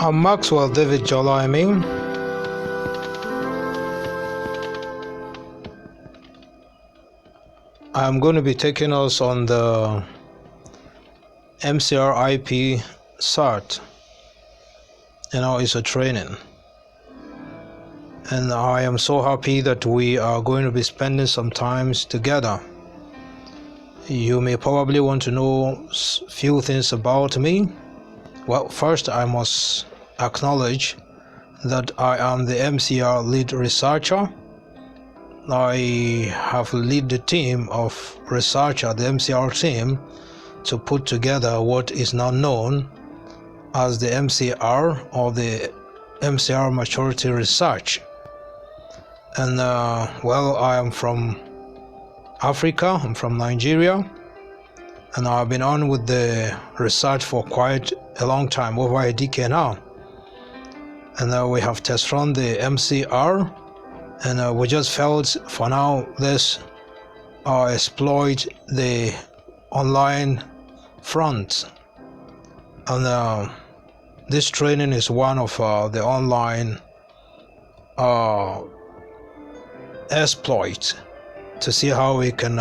I'm Maxwell David Jolaimi. I'm going to be taking us on the MCRIP CERT. It's a training. And I am so happy that we are going to be spending some time together. You may probably want to know a few things about me. Well, first I must acknowledge that I am the MCR lead researcher. I have led the team of researcher, the MCR team, to put together what is now known as the MCR or the MCR Maturity Research. And I am from Africa, I'm from Nigeria, and I've been on with the research for quite a long time, over a decade now. And we have test run the MCR, and we just felt for now let's exploit the online front. And this training is one of the online exploits to see how we can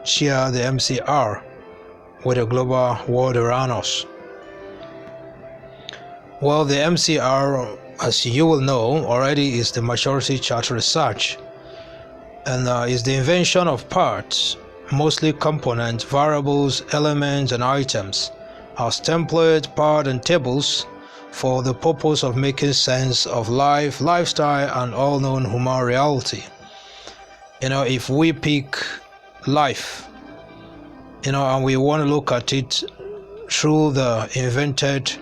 share the MCR with the global world around us. Well, the MCR, as you will know already, is the Maturity Chart Research, and is the invention of parts, mostly components, variables, elements, and items, as template, part, and tables for the purpose of making sense of life, lifestyle, and all known human reality. If we pick life, and we want to look at it through the invented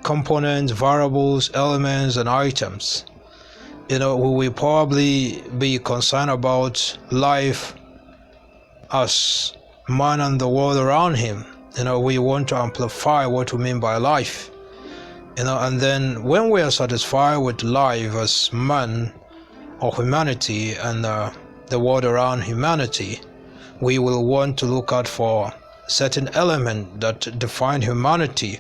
components, variables, elements, and items, we will probably be concerned about life as man and the world around him. We want to amplify what we mean by life. And then when we are satisfied with life as man or humanity and the world around humanity, we will want to look out for certain elements that define humanity,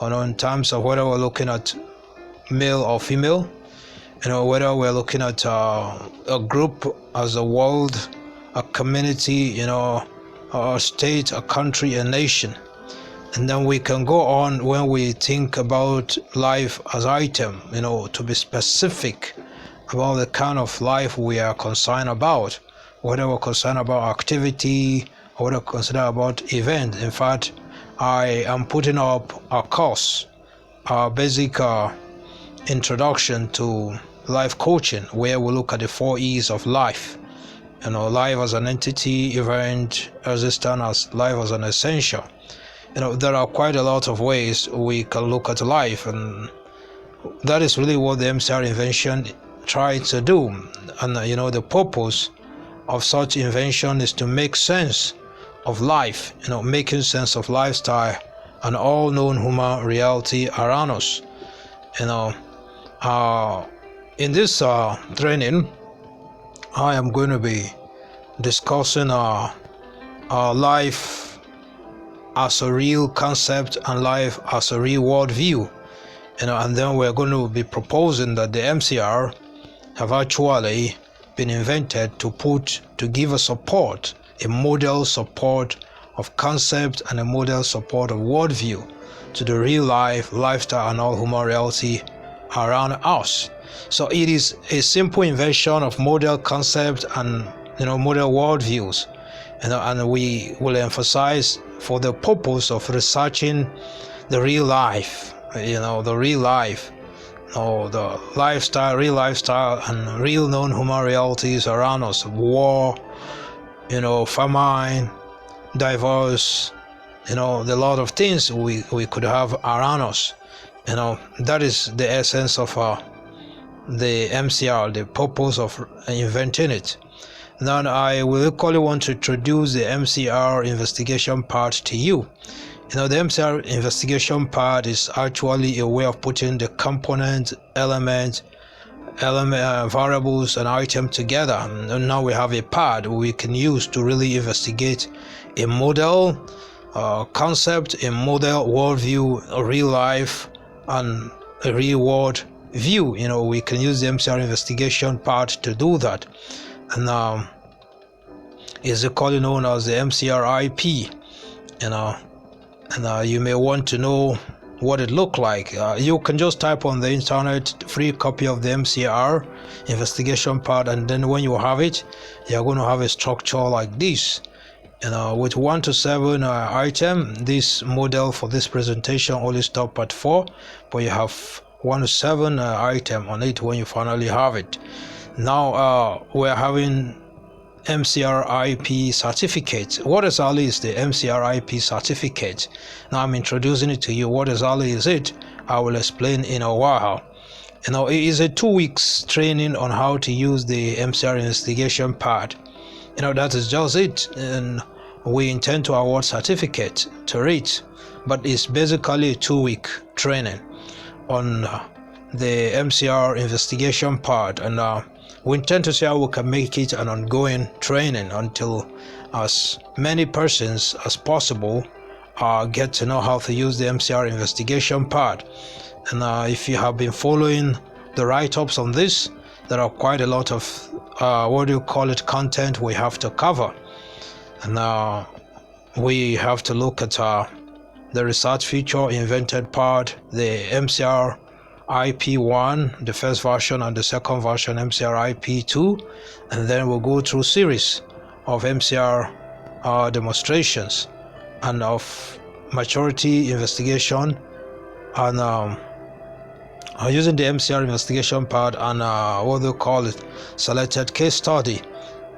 in terms of whether we're looking at male or female, whether we're looking at a group as a world, a community, a state, a country, a nation. And then we can go on when we think about life as item, to be specific about the kind of life we are concerned about, whether we're concerned about activity or whether we're concerned about event. In fact, I am putting up a course, a basic introduction to life coaching, where we look at the 4 E's of life. Life as an entity, event, existence, as life as an essential. There are quite a lot of ways we can look at life, and that is really what the MCR invention tried to do. And the purpose of such invention is to make sense of life, making sense of lifestyle and all known human reality around us. In this training, I am going to be discussing life as a real concept and life as a real worldview. And then we're going to be proposing that the MCR have actually been invented to give a support, a model support of concept and a model support of worldview to the real life, lifestyle, and all human reality around us. So it is a simple invention of model concept and model worldviews, and we will emphasize for the purpose of researching the real life, the real life, the lifestyle, real lifestyle, and real known human realities around us. War, famine, divorce, the lot of things we could have around us. That is the essence of the MCR, the purpose of inventing it. Now I will equally want to introduce the MCR investigation part to you. The MCR investigation part is actually a way of putting the component, element, variables, and item together. And now we have a part we can use to really investigate a model concept, a model worldview, a real life, and a real-world view. We can use the MCR investigation part to do that, and is commonly known as the MCRIP. And you may want to know what it looked like. You can just type on the internet free copy of the MCR investigation part, and then when you have it, you're going to have a structure like this. With 1 to 7 item, this model for this presentation only stop at 4, but you have 1 to 7 item on it when you finally have it. Now we're having MCRIP certificate. What exactly is the MCRIP certificate? Now I'm introducing it to you. What exactly is it? I will explain in a while. It is a 2 weeks training on how to use the MCR investigation part. That is just it, and we intend to award certificate to it, but it's basically a 2-week training on the MCR investigation part, and we intend to see how we can make it an ongoing training until as many persons as possible get to know how to use the MCR investigation part. And if you have been following the write-ups on this, there are quite a lot of content we have to cover, and we have to look at the research feature invented part, the MCR IP1, the first version, and the second version, MCR IP2, and then we'll go through series of MCR demonstrations and of maturity investigation, and using the MCR investigation part and selected case study.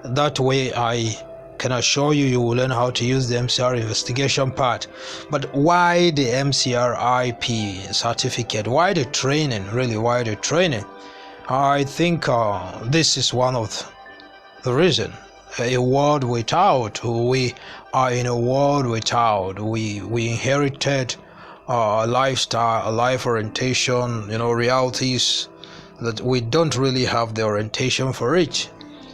That way I can assure you will learn how to use the MCR investigation part. But why the MCR IP certificate? Why the training? Really, why the training? I think this is one of the reason. A world without, we are in a world without. We inherited a lifestyle, a life orientation, realities that we don't really have the orientation for it.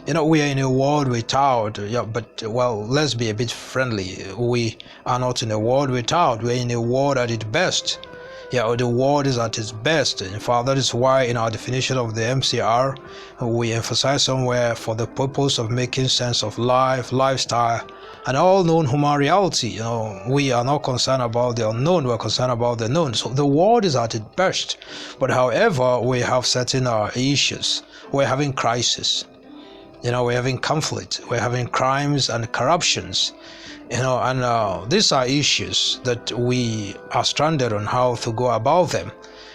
We are in a world without, but let's be a bit friendly. We are not in a world without. We're in a world at its best. The world is at its best. In fact, that is why in our definition of the MCR, we emphasize somewhere for the purpose of making sense of life, lifestyle, and all known human reality. We are not concerned about the unknown, we're concerned about the known. So the world is at its best. But however, we have certain issues. We're having crisis. We're having conflict. We're having crimes and corruptions. And these are issues that we are stranded on how to go about them.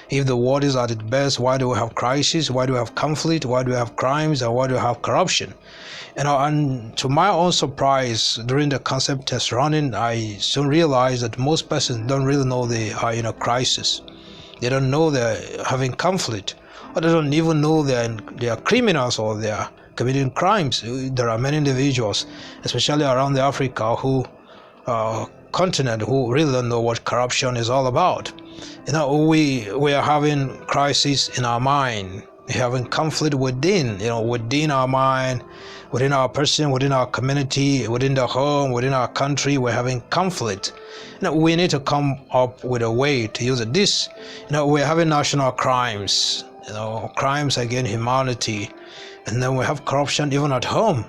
If the world is at its best, why do we have crisis? Why do we have conflict? Why do we have crimes? And why do we have corruption? And to my own surprise, during the concept test running, I soon realized that most persons don't really know they are in a crisis. They don't know they're having conflict, or they don't even know they are criminals or they are committing crimes. There are many individuals, especially around the Africa continent, who really don't know what corruption is all about. We are having crisis in our mind. We're having conflict within our mind, within our person, within our community, within the home, within our country. We're having conflict. We need to come up with a way to use it. We're having national crimes, crimes against humanity, and then we have corruption even at home.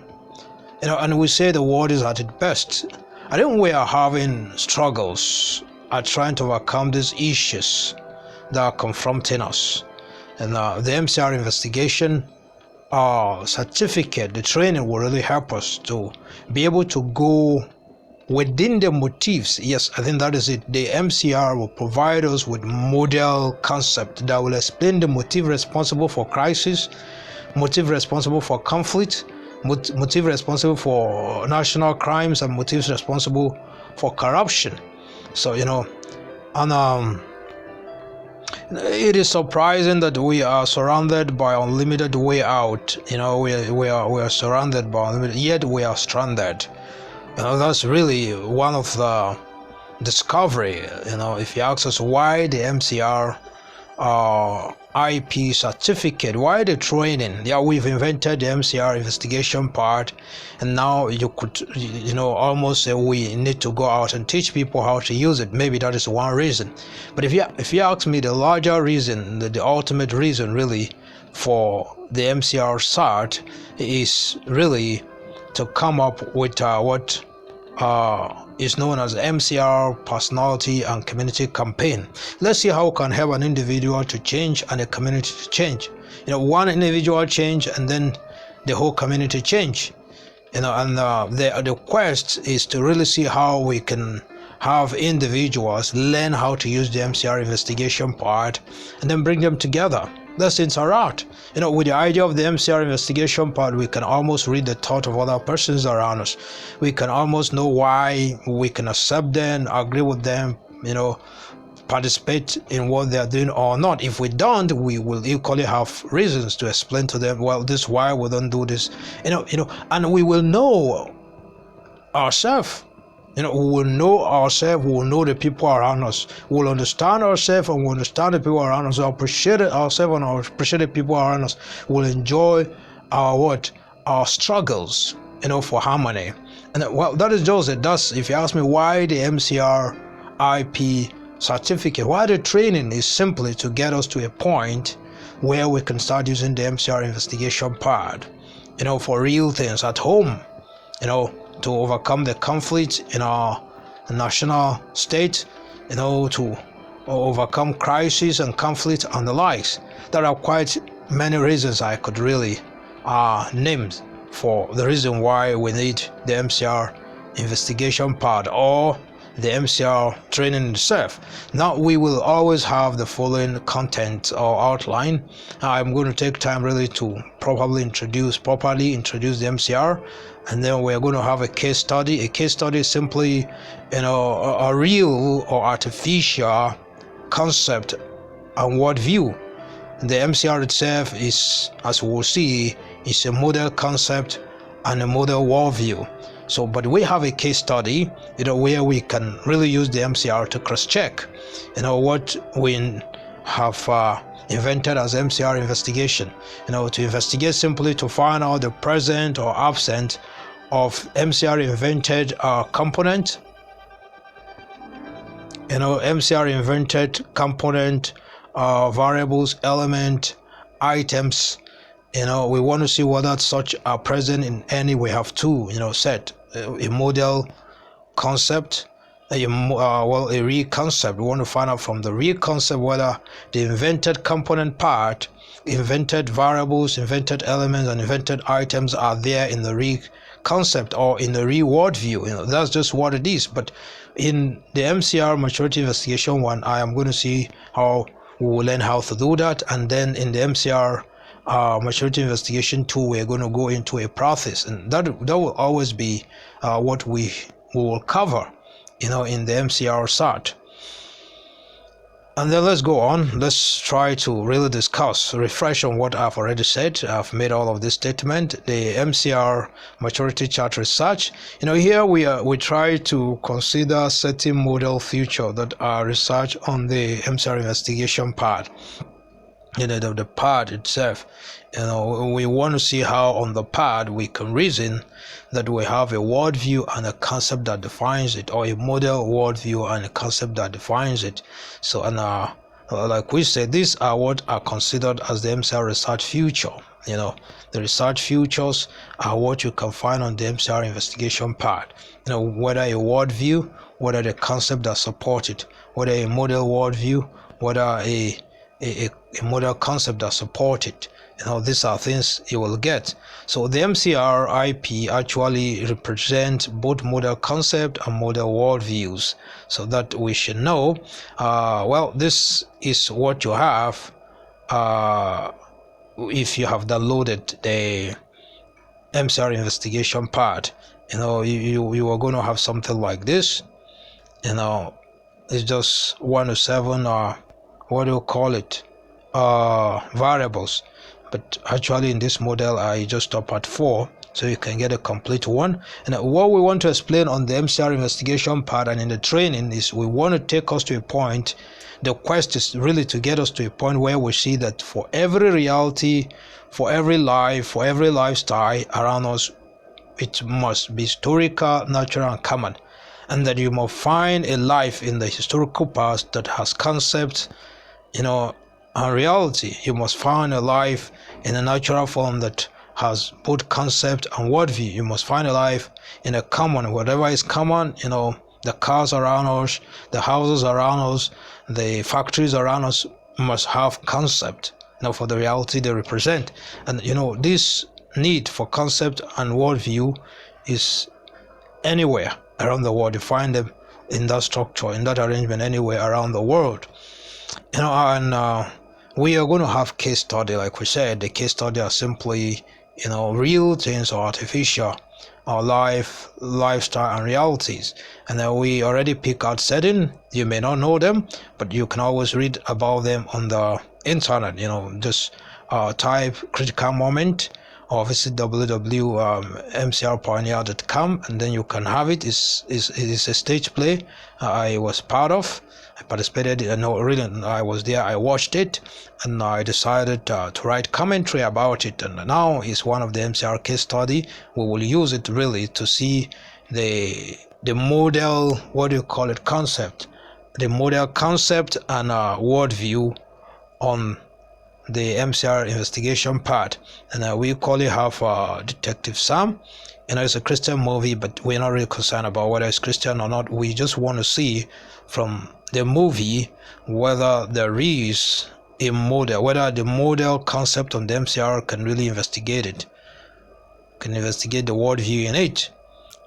And we say the world is at its best. I think we are having struggles at trying to overcome these issues that are confronting us. And the MCR investigation certificate, the training will really help us to be able to go within the motives. Yes, I think that is it. The MCR will provide us with model concept that will explain the motive responsible for crisis, motive responsible for conflict, motive responsible for national crimes, and motives responsible for corruption. So and it is surprising that we are surrounded by unlimited way out. We are surrounded by unlimited, yet we are stranded. That's really one of the discovery. If you ask us why the MCR IP certificate. Why the training? Yeah, we've invented the MCR investigation part, and now you could, almost say we need to go out and teach people how to use it. Maybe that is one reason. But if you ask me, the larger reason, the ultimate reason really for the MCR CERT is really to come up with what is known as MCR Personality and Community Campaign. Let's see how we can help an individual to change and a community to change. One individual change and then the whole community change. And the quest is to really see how we can have individuals learn how to use the MCR investigation part and then bring them together. Let's interact. With the idea of the MCR investigation part, we can almost read the thought of other persons around us. We can almost know why, we can accept them, agree with them, participate in what they are doing or not. If we don't, we will equally have reasons to explain to them, well, this is why we don't do this. And we will know ourselves. We will know ourselves, we will know the people around us, we will understand ourselves and we will understand the people around us, we will appreciate ourselves and appreciate the people around us, we will enjoy our struggles, for harmony. And that is just it. That's, if you ask me why the MCR IP certificate, why the training is simply to get us to a point where we can start using the MCR investigation part, for real things at home, to overcome the conflict in our national state, to overcome crises and conflict and the likes. There are quite many reasons I could really name for the reason why we need the MCR investigation part or the MCR training itself. Now we will always have the following content or outline. I'm going to take time really to properly introduce the MCR, and then we're going to have a case study. A case study is simply a real or artificial concept and worldview. The MCR itself is, as we'll see, is a model concept and a model worldview. So, but we have a case study, where we can really use the MCR to cross-check, what we have invented as MCR investigation. To investigate simply to find out the present or absent of MCR invented component. MCR invented component, variables, element, items. We want to see whether such are present in any. We have two, set a model concept, a real concept. We want to find out from the real concept whether the invented component part, invented variables, invented elements, and invented items are there in the real concept or in the real worldview. That's just what it is. But in the MCR maturity investigation one, I am going to see how we will learn how to do that, and then in the MCR maturity investigation 2, we're going to go into a process, and that will always be what we will cover, in the MCR CERT. And then let's go on. Let's try to really refresh on what I've already said. I've made all of this statement. The MCR maturity chart research. Here we try to consider certain model features that are researched on the MCR investigation part. The part itself. We want to see how on the part we can reason that we have a worldview and a concept that defines it, or a model worldview and a concept that defines it. So, and like we said, these are what are considered as the MCR research future. The research futures are what you can find on the MCR investigation part. Whether a worldview, whether the concept that support it, whether a model worldview, whether a model concept that support it. These are things you will get. So the MCR IP actually represents both model concept and model worldviews, so that we should know. This is what you have if you have downloaded the MCR investigation part. You are going to have something like this. It's just 1 to 7 what do you call it, variables, but actually in this model I just stop at 4. so you can get a complete one. And what we want to explain on the MCR investigation part and in the training is we want to take us to a point. The quest is really to get us to a point where we see that for every reality, for every life, for every lifestyle around us, it must be historical, natural, and common. And that you must find a life in the historical past that has concepts, and reality. You must find a life in a natural form that has both concept and worldview. You must find a life in a common, whatever is common, the cars around us, the houses around us, the factories around us must have concept, for the reality they represent. And this need for concept and worldview is anywhere around the world. You find them in that structure, in that arrangement, anywhere around the world. And we are going to have case study. Like we said, the case study are simply real things or artificial or lifestyle and realities. And then we already pick out certain. You may not know them, but you can always read about them on the internet. Just type critical moment or visit www.mcrpioneer.com, and then you can have it. It's a stage play I was part of. I participated. I was there. I watched it, and I decided to write commentary about it. And now it's one of the MCR case study. We will use it really to see the model. What do you call it? Concept. The model concept and worldview on the MCR investigation part. And we call it have Detective Sam. It's a Christian movie, but we're not really concerned about whether it's Christian or not. We just want to see from the movie whether there is a model, whether the model concept on the MCR can really investigate it, can investigate the worldview in it.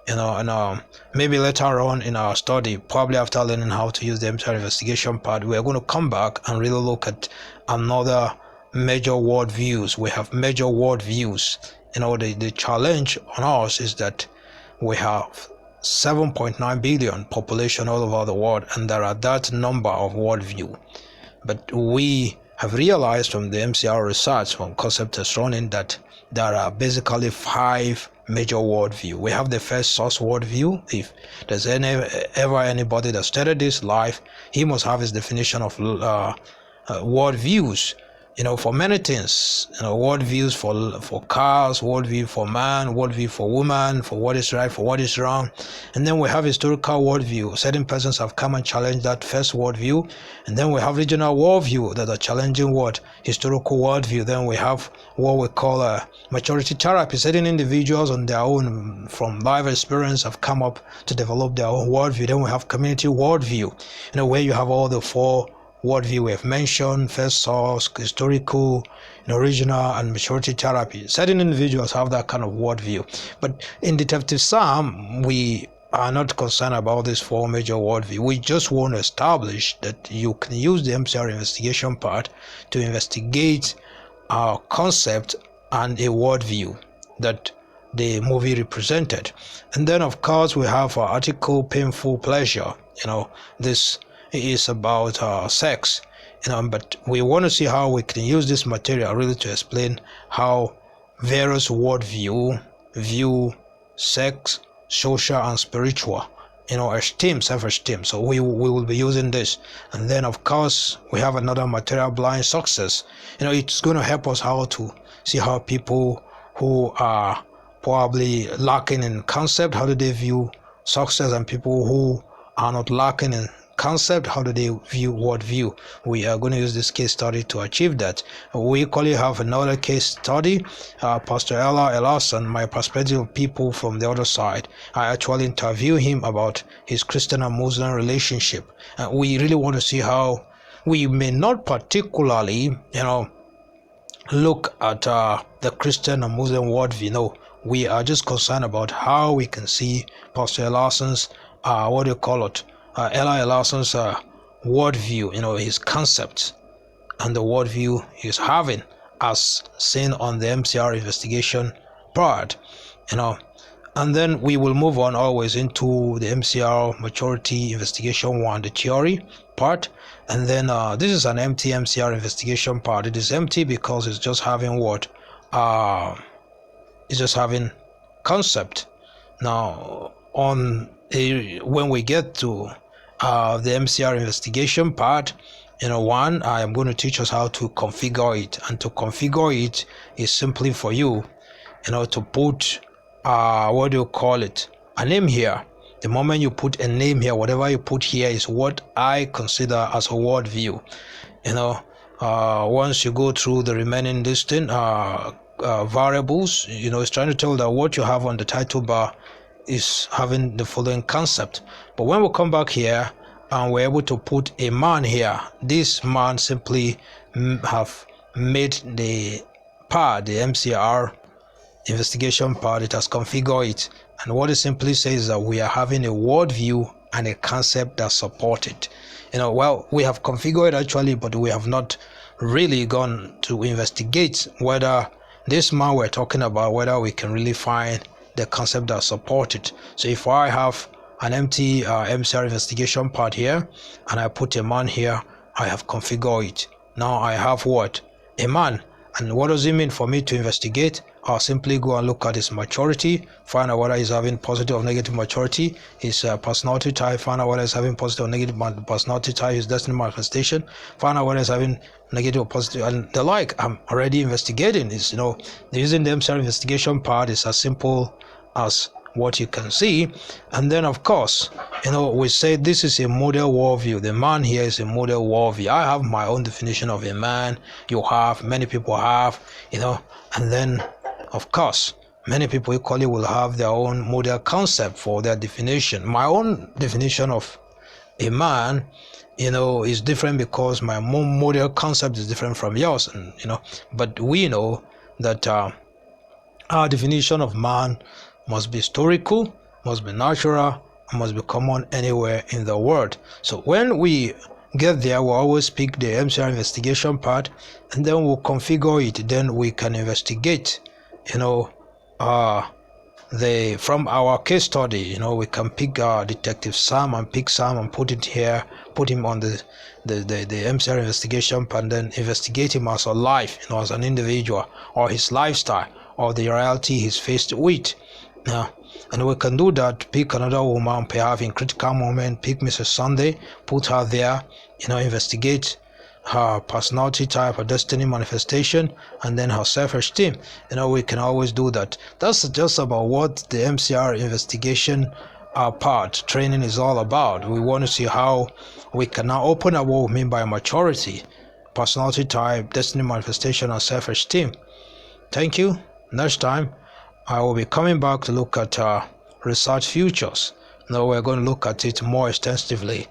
And maybe later on in our study, probably after learning how to use the MCR investigation part, we're going to come back and really look at another major worldviews. We have major worldviews. The challenge on us is that we have 7.9 billion population all over the world, and there are that number of worldview. But we have realized from the MCR research, from concept test running, that there are basically 5 major worldview. We have the first source worldview. If there's ever anybody that started this life, he must have his definition of worldviews. For many things, worldviews for cars, worldview for man, worldview for woman, for what is right, for what is wrong. And then we have historical worldview. Certain persons have come and challenged that first worldview. And then we have regional worldview that are challenging historical worldview. Then we have what we call maturity therapy. Certain individuals on their own, from life experience, have come up to develop their own worldview. Then we have community worldview, where you have all the 4 worldview we have mentioned: first source, historical, regional, and maturity therapy. Certain individuals have that kind of worldview. But in Detective Sam, we are not concerned about these 4 major worldview. We just want to establish that you can use the MCR investigation part to investigate our concept and a worldview that the movie represented. And then, of course, we have our article, Painful Pleasure. This is about sex, but we want to see how we can use this material really to explain how various worldview view sex, social, and spiritual, esteem, self-esteem. So we will be using this. And then, of course, we have another material, blind success. It's going to help us how to see how people who are probably lacking in concept, how do they view success, and people who are not lacking in concept, how do they view worldview. We are going to use this case study to achieve that. We equally have another case study, Pastor Ella Elason, my perspective people from the other side. I actually interview him about his Christian and Muslim relationship. We really want to see how we may not particularly, look at the Christian and Muslim worldview. No, we are just concerned about how we can see Pastor Elason's Ella Elason's worldview, his concepts and the worldview he's having as seen on the MCR investigation part, And then we will move on always into the MCR maturity investigation 1, the theory part. And then this is an empty MCR investigation part. It is empty because it's just having it's just having concept. Now, when we get to the MCR investigation part, one, I am going to teach us how to configure it. And to configure it is simply for you, to put, what do you call it, a name here. The moment you put a name here, whatever you put here is what I consider as a worldview. Once you go through the remaining distinct variables, it's trying to tell that what you have on the title bar is having the following concept. But when we come back here and we're able to put a man here, this man simply have made the part, the MCR investigation part, it has configured it. And what it simply says is that we are having a worldview and a concept that support it. Well, we have configured it actually, but we have not really gone to investigate whether this man we're talking about, whether we can really find the concept that support it. So if I have an empty MCR investigation part here and I put a man here, I have configured it. Now I have what? A man. And what does it mean for me to investigate? I'll simply go and look at his maturity, find out whether he's having positive or negative maturity, his personality type, find out whether he's having positive or negative personality type, his destiny manifestation, find out whether he's having negative or positive, and the like. I'm already investigating. Is using the MCR investigation part is as simple as what you can see. And then of course, we say this is a model worldview. The man here is a model worldview. I have my own definition of a man. You have, many people have, and then of course many people equally will have their own model concept for their definition. My own definition of a man is different because my model concept is different from yours, and but we know that our definition of man must be historical, must be natural, and must be common anywhere in the world. So when we get there, we'll always pick the MCR investigation part, and then we'll configure it. Then we can investigate, from our case study. We can pick Detective Sam and pick Sam and put it here, put him on the MCR investigation part, and then investigate him as a life, as an individual, or his lifestyle, or the reality he's faced with. And we can do that. Pick another woman, perhaps in critical moment, pick Mrs. Sunday, put her there, investigate her personality type, her destiny manifestation, and then her self-esteem. We can always do that. That's just about what the MCR investigation part training is all about. We want to see how we can now open up what we mean by maturity, personality type, destiny manifestation, and self-esteem. Thank you. Next time I will be coming back to look at research futures. Now we're going to look at it more extensively.